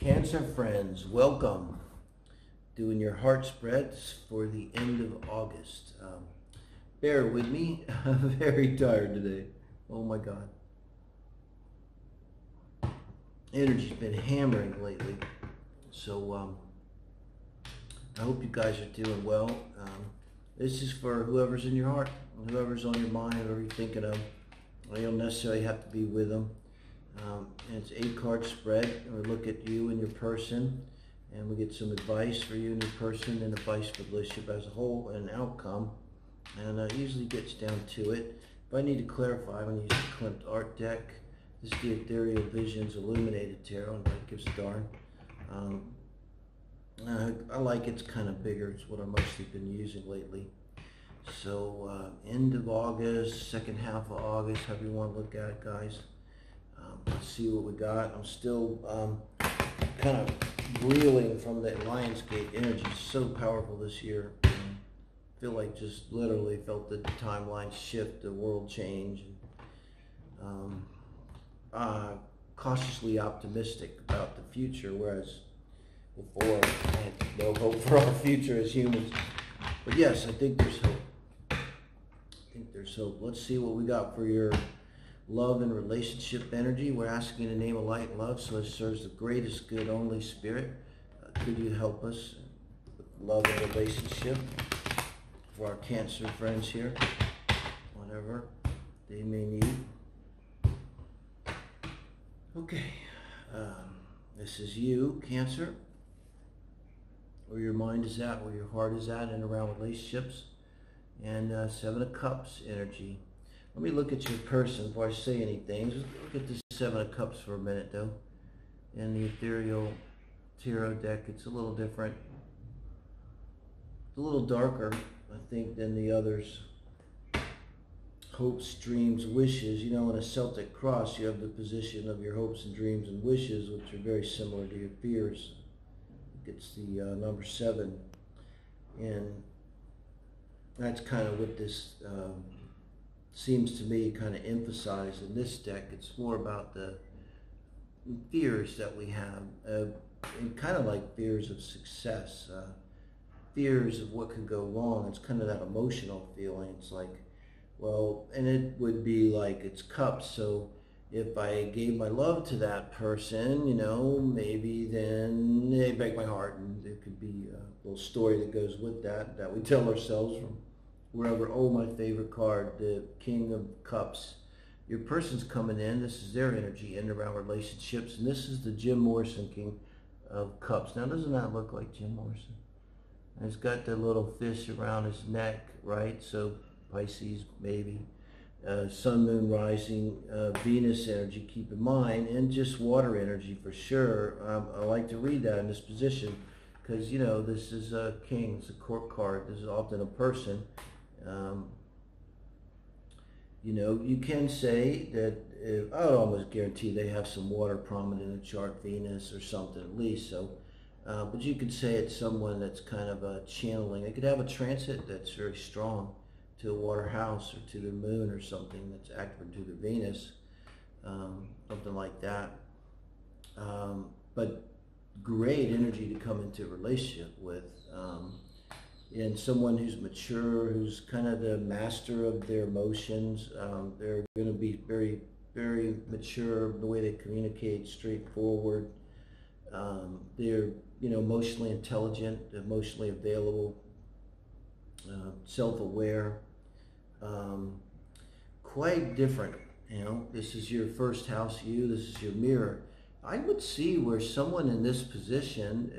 Cancer friends, welcome. Doing your heart spreads for the end of August. Bear with me, I'm very tired today. Oh my God. Energy's been hammering lately. So I hope you guys are doing well. This is for whoever's in your heart, whoever's on your mind, whoever you're thinking of. You don't necessarily have to be with them. And it's 8-card spread, and we look at you and your person, and we get some advice for you and your person, and advice for the relationship as a whole, and an outcome. And it usually gets down to it. If I need to clarify, I'm going to use the Klimt Art deck. This is the Ethereal Visions Illuminated Tarot, and it gives a darn. I like it's kind of bigger. It's what I've mostly been using lately. So end of August, second half of August, however you want to look at it, guys. Let's see what we got. I'm still kind of reeling from the Lionsgate energy. It's so powerful this year. I feel like just literally felt the timeline shift, the world change. Cautiously optimistic about the future, whereas before I had no hope for our future as humans. But yes, I think there's hope. Let's see what we got for your love and relationship energy. We're asking in the name of light and love, so it serves the greatest good, only spirit. Could you help us with love and relationship for our Cancer friends here, whatever they may need. Okay, this is you, Cancer, where your mind is at, where your heart is at, and around relationships. And 7 of Cups energy. Let me look at your person before I say anything. Just look at this 7 of Cups for a minute, though. In the Ethereal Tarot deck, it's a little different. It's a little darker, I think, than the others. Hopes, dreams, wishes. You know, in a Celtic cross, you have the position of your hopes and dreams and wishes, which are very similar to your fears. It's the number 7. And that's kind of what this seems to me kind of emphasized in this deck. It's more about the fears that we have, and kind of like fears of success, fears of what could go wrong. It's kind of that emotional feeling. It's like, well, and it would be like it's cups. So if I gave my love to that person, you know, maybe then they break my heart, and there could be a little story that goes with that we tell ourselves from wherever. Oh, my favorite card, the King of Cups. Your person's coming in. This is their energy in and around relationships, and this is the Jim Morrison King of Cups. Now, doesn't that look like Jim Morrison? And he's got the little fish around his neck, right? So Pisces, maybe. Sun, Moon, Rising, Venus energy, keep in mind, and just water energy for sure. I like to read that in this position because, you know, this is a king, it's a court card. This is often a person. You know, you can say that I would almost guarantee they have some water prominent in the chart, Venus or something at least. So, but you could say it's someone that's kind of a channeling. They could have a transit that's very strong to a water house or to the moon or something that's active, to the Venus, something like that. But great energy to come into a relationship with. And someone who's mature, who's kind of the master of their emotions. They're going to be very, very mature in the way they communicate, straightforward. They're, you know, emotionally intelligent, emotionally available, self-aware. Quite different, you know. This is your first house you, this is your mirror. I would see where someone in this position,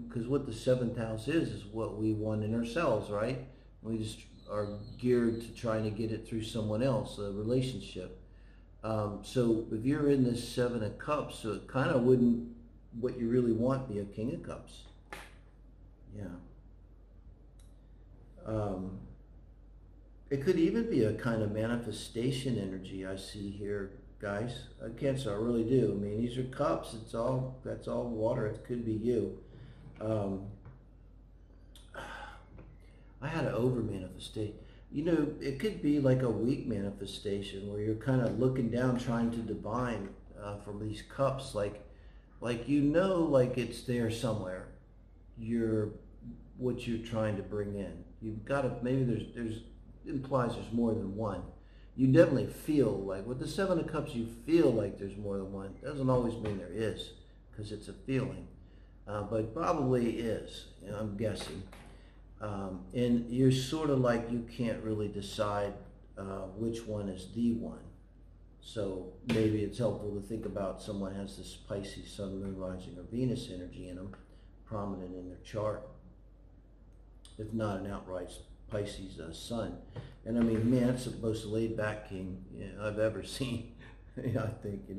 because what the 7th house is what we want in ourselves, right? We just are geared to trying to get it through someone else, a relationship. So if you're in this 7 of Cups, so it kind of wouldn't, what you really want, be a King of Cups. Yeah. It could even be a kind of manifestation energy I see here, guys. Cancer, I really do. I mean, these are cups. That's all water. It could be you. I had an over manifestation. You know, it could be like a weak manifestation where you're kind of looking down, trying to divine from these cups, like like, you know, like it's there somewhere. What you're trying to bring in. You've got to, maybe there's implies there's more than one. You definitely feel like, with the Seven of Cups, you feel like there's more than one. Doesn't always mean there is, because it's a feeling. But probably is, you know, I'm guessing. And you're sort of like, you can't really decide which one is the one. So maybe it's helpful to think about someone has this Pisces, Sun, Moon, Rising, or Venus energy in them, prominent in their chart, if not an outright Pisces Sun. And I mean, man, it's the most laid back king, you know, I've ever seen. Yeah, I think, you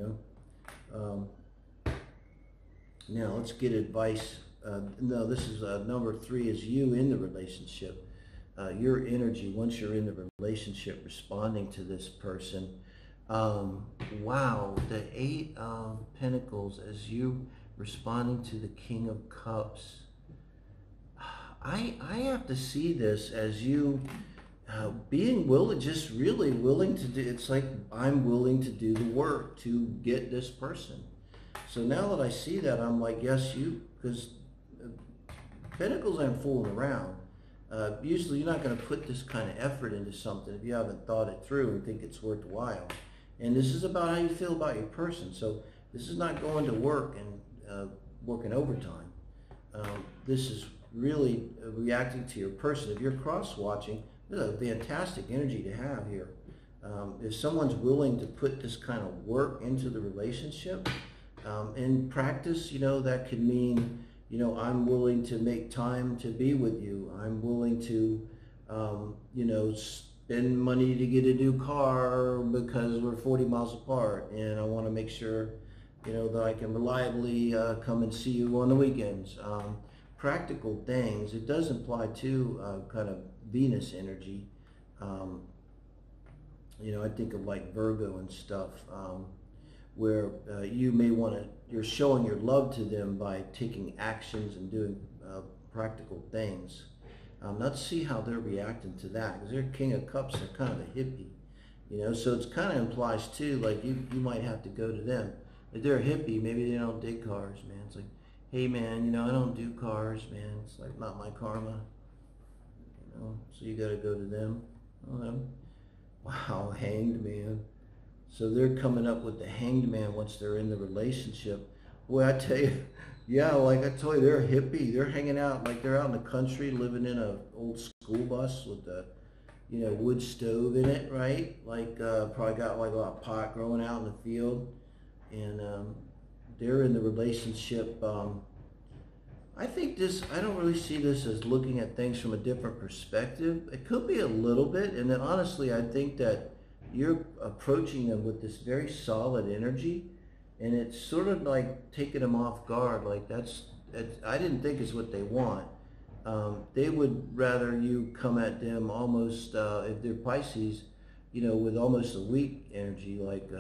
know. Now let's get advice. No, this is number 3 is you in the relationship. Your energy, once you're in the relationship, responding to this person. Wow, the 8 of Pentacles as you responding to the King of Cups. I have to see this as you being willing, just really willing to do, it's like, I'm willing to do the work to get this person. So now that I see that, I'm like, yes, because Pentacles aren't fooling around. Usually you're not going to put this kind of effort into something if you haven't thought it through and think it's worthwhile. And this is about how you feel about your person. So this is not going to work and working overtime. This is really reacting to your person. If you're cross-watching, this is a fantastic energy to have here. If someone's willing to put this kind of work into the relationship, in practice, you know, that could mean, you know, I'm willing to make time to be with you. I'm willing to, you know, spend money to get a new car because we're 40 miles apart, and I want to make sure, you know, that I can reliably come and see you on the weekends. Practical things. It does imply too kind of Venus energy. You know, I think of like Virgo and stuff, where you may want to, you're showing your love to them by taking actions and doing practical things. Let's see how they're reacting to that, because they're King of Cups, they're kind of a hippie, you know, so it's kind of implies too, like you might have to go to them. If they're a hippie, maybe they don't dig cars, man. It's like, hey man, you know, I don't do cars, man. It's like not my karma, you know, so you got to go to them. Wow, Hanged Man. So they're coming up with the Hanged Man once they're in the relationship. Boy, I tell you, yeah, like I told you, they're a hippie. They're hanging out, like they're out in the country living in an old school bus with the, you know, wood stove in it, right? Like probably got like a lot of pot growing out in the field. And they're in the relationship. I think this, I don't really see this as looking at things from a different perspective. It could be a little bit. And then honestly, I think that you're approaching them with this very solid energy, and it's sort of like taking them off guard. Like I didn't think it's what they want. They would rather you come at them almost, if they're Pisces, you know, with almost a weak energy, like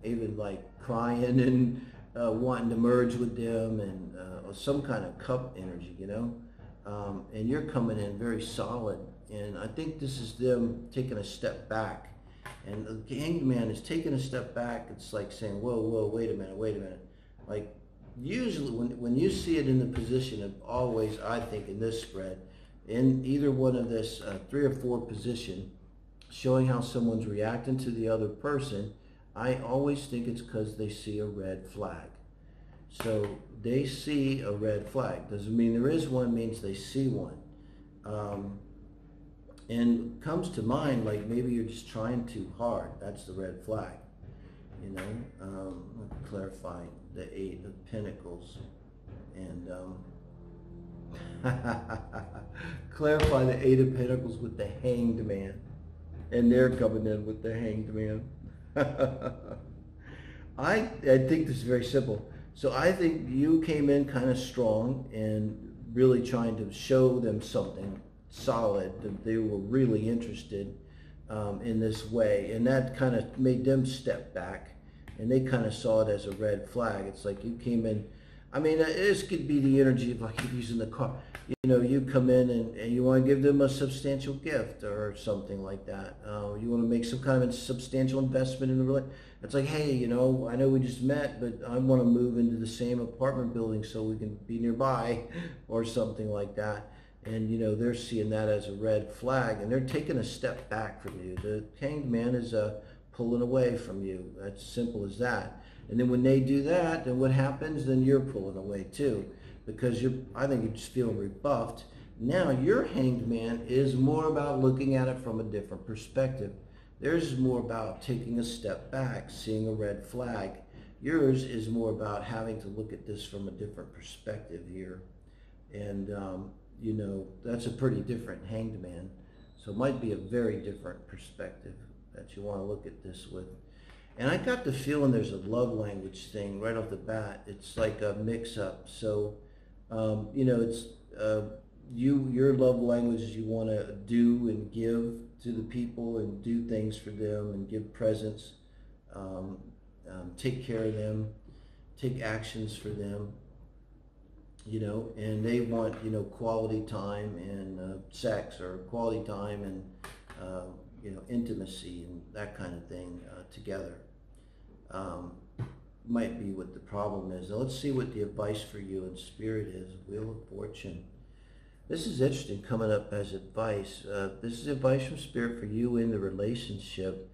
even like crying and wanting to merge with them, and some kind of cup energy, you know. And you're coming in very solid, and I think this is them taking a step back. And the Hanged Man is taking a step back. It's like saying, whoa, whoa, wait a minute. Like, usually when you see it in the position of always, I think in this spread, in either one of this 3 or 4 position, showing how someone's reacting to the other person, I always think it's because they see a red flag. So they see a red flag. Doesn't mean there is one, means they see one. And comes to mind, like maybe you're just trying too hard. That's the red flag, you know. Clarify the 8 of Pentacles, and clarify the 8 of Pentacles with the Hanged Man, and they're coming in with the Hanged Man. I think this is very simple. So I think you came in kind of strong and really trying to show them something solid, that they were really interested in this way, and that kind of made them step back, and they kind of saw it as a red flag. It's like you came in, I mean, this could be the energy of like using the car, you know, you come in and you want to give them a substantial gift or something like that. You want to make some kind of a substantial investment in the relationship. It's like, hey, you know, I know we just met, but I want to move into the same apartment building so we can be nearby or something like that. And, you know, they're seeing that as a red flag, and they're taking a step back from you. The Hanged Man is pulling away from you. That's simple as that. And then when they do that, then what happens? Then you're pulling away too, because I think you're just feeling rebuffed. Now your Hanged Man is more about looking at it from a different perspective. Theirs is more about taking a step back, seeing a red flag. Yours is more about having to look at this from a different perspective here. And, you know, that's a pretty different Hanged Man. So it might be a very different perspective that you want to look at this with. And I got the feeling there's a love language thing right off the bat. It's like a mix-up. So, you know, it's your love language is you want to do and give to the people and do things for them and give presents, take care of them, take actions for them, you know, and they want, you know, quality time and sex, or quality time and, you know, intimacy and that kind of thing together. Might be what the problem is. Now let's see what the advice for you in spirit is. Wheel of Fortune. This is interesting coming up as advice. This is advice from spirit for you in the relationship.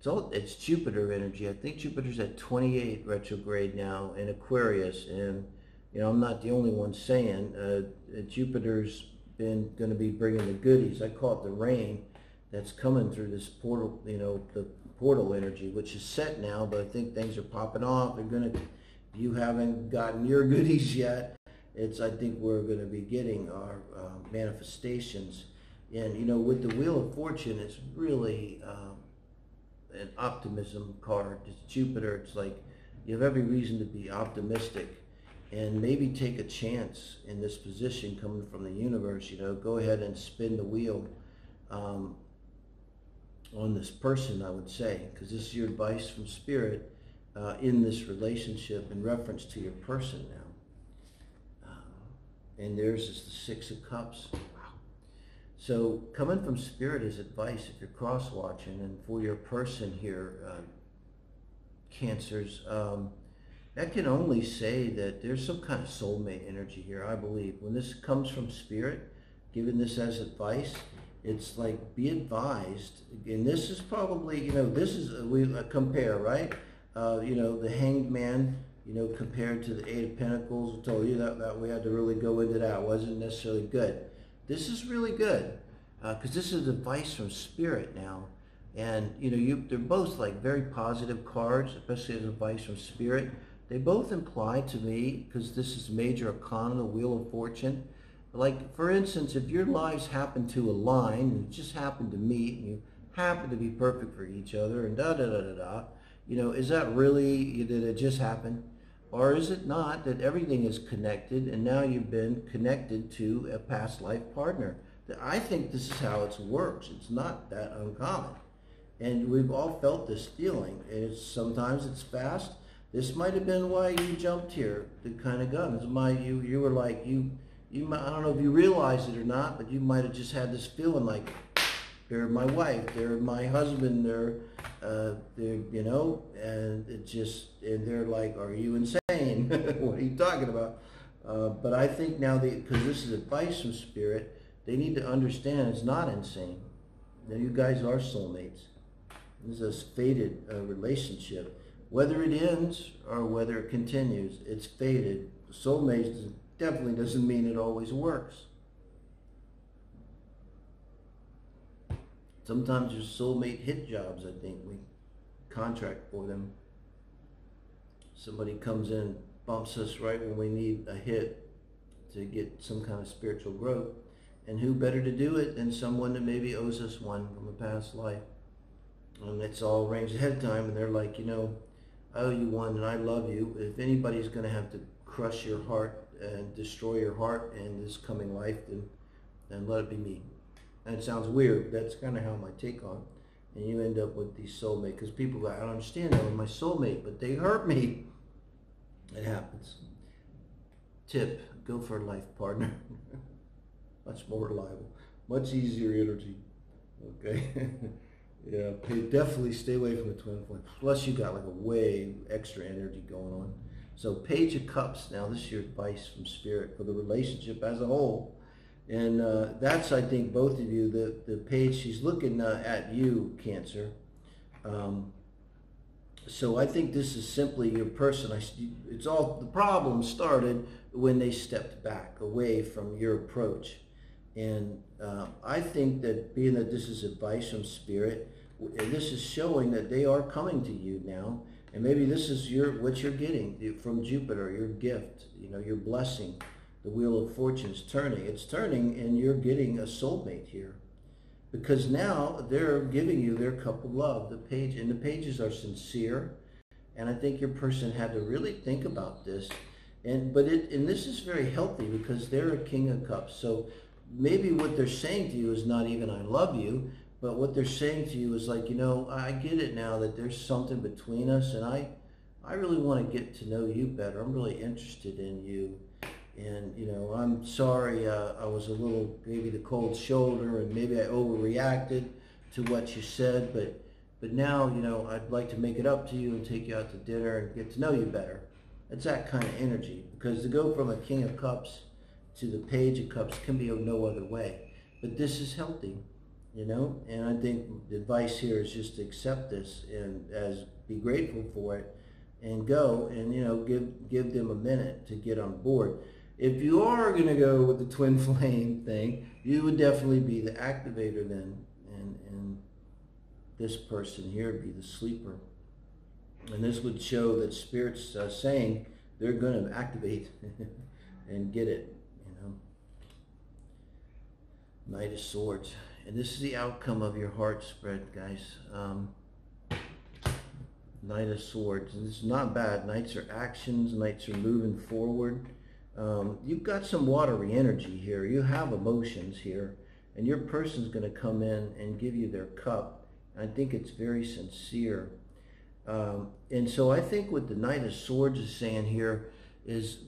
It's Jupiter energy. I think Jupiter's at 28 retrograde now in Aquarius, and you know, I'm not the only one saying Jupiter's going to be bringing the goodies. I call it the rain that's coming through this portal, you know, the portal energy, which is set now, but I think things are popping off. They're going to, if you haven't gotten your goodies yet, I think we're going to be getting our manifestations. And, you know, with the Wheel of Fortune, it's really an optimism card. It's Jupiter. It's like you have every reason to be optimistic and maybe take a chance in this position coming from the universe. You know, go ahead and spin the wheel on this person, I would say, because this is your advice from spirit in this relationship in reference to your person now. And theirs is the Six of Cups. Wow. So coming from spirit is advice if you're cross-watching, and for your person here, Cancers, that can only say that there's some kind of soulmate energy here, I believe. When this comes from spirit, giving this as advice, it's like, be advised. And this is probably, you know, this is, we compare, right? You know, the Hanged Man, you know, compared to the Eight of Pentacles. I told you that we had to really go into that. It wasn't necessarily good. This is really good because this is advice from spirit now. And, you know, they're both like very positive cards, especially as advice from spirit. They both imply to me, because this is major arcana, the Wheel of Fortune. Like, for instance, if your lives happen to align, and you just happen to meet, and you happen to be perfect for each other, and da-da-da-da-da, you know, is that really, did it just happen? Or is it not that everything is connected and now you've been connected to a past life partner? I think this is how it works. It's not that uncommon. And we've all felt this feeling. Sometimes it's fast. This might have been why you jumped here, the kind of gun. You were like, I don't know if you realized it or not, but you might have just had this feeling like, they're my wife, they're my husband, they're you know, and they're like, are you insane? What are you talking about? But I think now, because this is advice from spirit, they need to understand it's not insane. Now you guys are soulmates. This is a fated relationship. Whether it ends or whether it continues, it's fated. Soulmates definitely doesn't mean it always works. Sometimes there's soulmate hit jobs, I think. We contract for them. Somebody comes in, bumps us right when we need a hit to get some kind of spiritual growth. And who better to do it than someone that maybe owes us one from a past life? And it's all arranged ahead of time, and they're like, you know, I owe you one and I love you. If anybody's going to have to crush your heart and destroy your heart in this coming life, then let it be me. And it sounds weird. That's kind of how my take on it. And you end up with these soulmate, because people go, I don't understand, they're my soulmate, but they hurt me. It happens. Tip, go for a life partner. Much more reliable. Much easier energy. Okay. Yeah, definitely stay away from the twin flame. Plus, you got like a way extra energy going on. So, Page of Cups. Now, this is your advice from Spirit for the relationship as a whole. And that's, I think, both of you. The Page, she's looking at you, Cancer. So I think this is simply your person. It's all, the problem started when they stepped back away from your approach. And I think that being that this is advice from Spirit, this is showing that they are coming to you now. And maybe this is what you're getting from Jupiter, your gift, your blessing. The Wheel of Fortune's turning. It's turning, and you're getting a soulmate here. Because now they're giving you their cup of love. The page, and the pages are sincere. And I think your person had to really think about this. And this is very healthy because they're a King of Cups. So maybe what they're saying to you is not even "I love you," but what they're saying to you is like, I get it now that there's something between us, and I really want to get to know you better. I'm really interested in you. And, I'm sorry I was a little, maybe the cold shoulder, and maybe I overreacted to what you said, but now, I'd like to make it up to you and take you out to dinner and get to know you better. It's that kind of energy, because to go from a King of Cups to the Page of Cups can be no other way. But this is healthy, and I think the advice here is just to accept this and be grateful for it and go and, give them a minute to get on board. If you are going to go with the twin flame thing, you would definitely be the activator then, and this person here would be the sleeper. And this would show that Spirit's saying they're going to activate and get it, Knight of Swords. And this is the outcome of your heart spread, guys. Knight of Swords. And this is not bad. Knights are actions. Knights are moving forward. You've got some watery energy here. You have emotions here. And your person's going to come in and give you their cup. I think it's very sincere. And so I think what the Knight of Swords is saying here is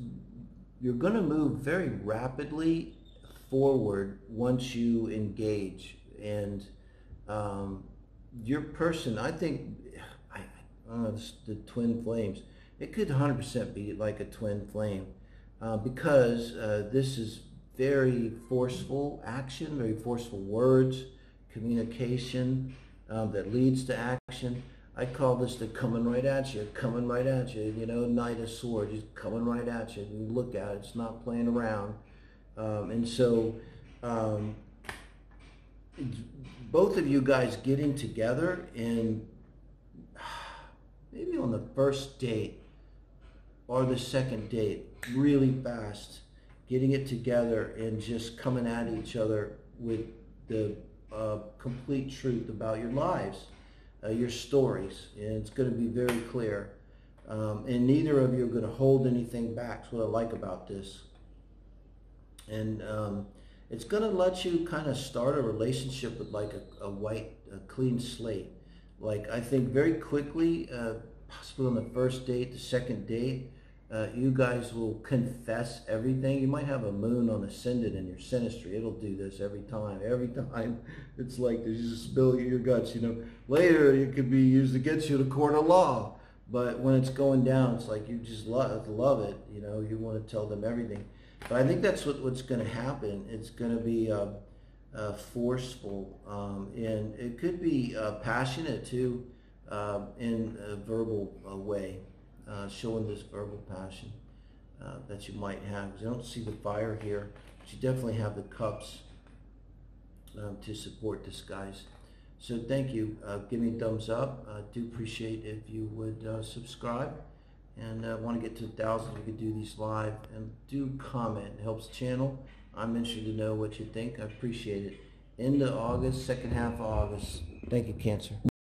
you're going to move very rapidly forward once you engage. And your person, I think, I don't know, the twin flames, it could 100% be like a twin flame. Because this is very forceful action, very forceful words, communication that leads to action. I call this the coming right at you, Knight of Swords, just coming right at you. You look at it, it's not playing around. And so both of you guys getting together and maybe on the first date or the second date, really fast, getting it together and just coming at each other with the complete truth about your lives, your stories, and it's going to be very clear. And neither of you are going to hold anything back. That's what I like about this. And it's going to let you kind of start a relationship with like a clean slate. Like, I think very quickly, possibly on the first date, the second date, you guys will confess everything. You might have a moon on ascendant in your Synastry. It'll do this every time. Every time it's like there's just a spill of your guts, Later it could be used against you in a court of law. But when it's going down, it's like you just love it. You want to tell them everything. But I think that's what's going to happen. It's going to be forceful, and it could be passionate too, in a verbal way. Showing this verbal passion that you might have. Because I don't see the fire here, but you definitely have the cups to support this, guys. So thank you. Give me a thumbs up. I do appreciate if you would subscribe. And I want to get to 1,000. We could do these live. And do comment. It helps the channel. I'm interested to know what you think. I appreciate it. End of August, second half of August. Thank you, Cancer.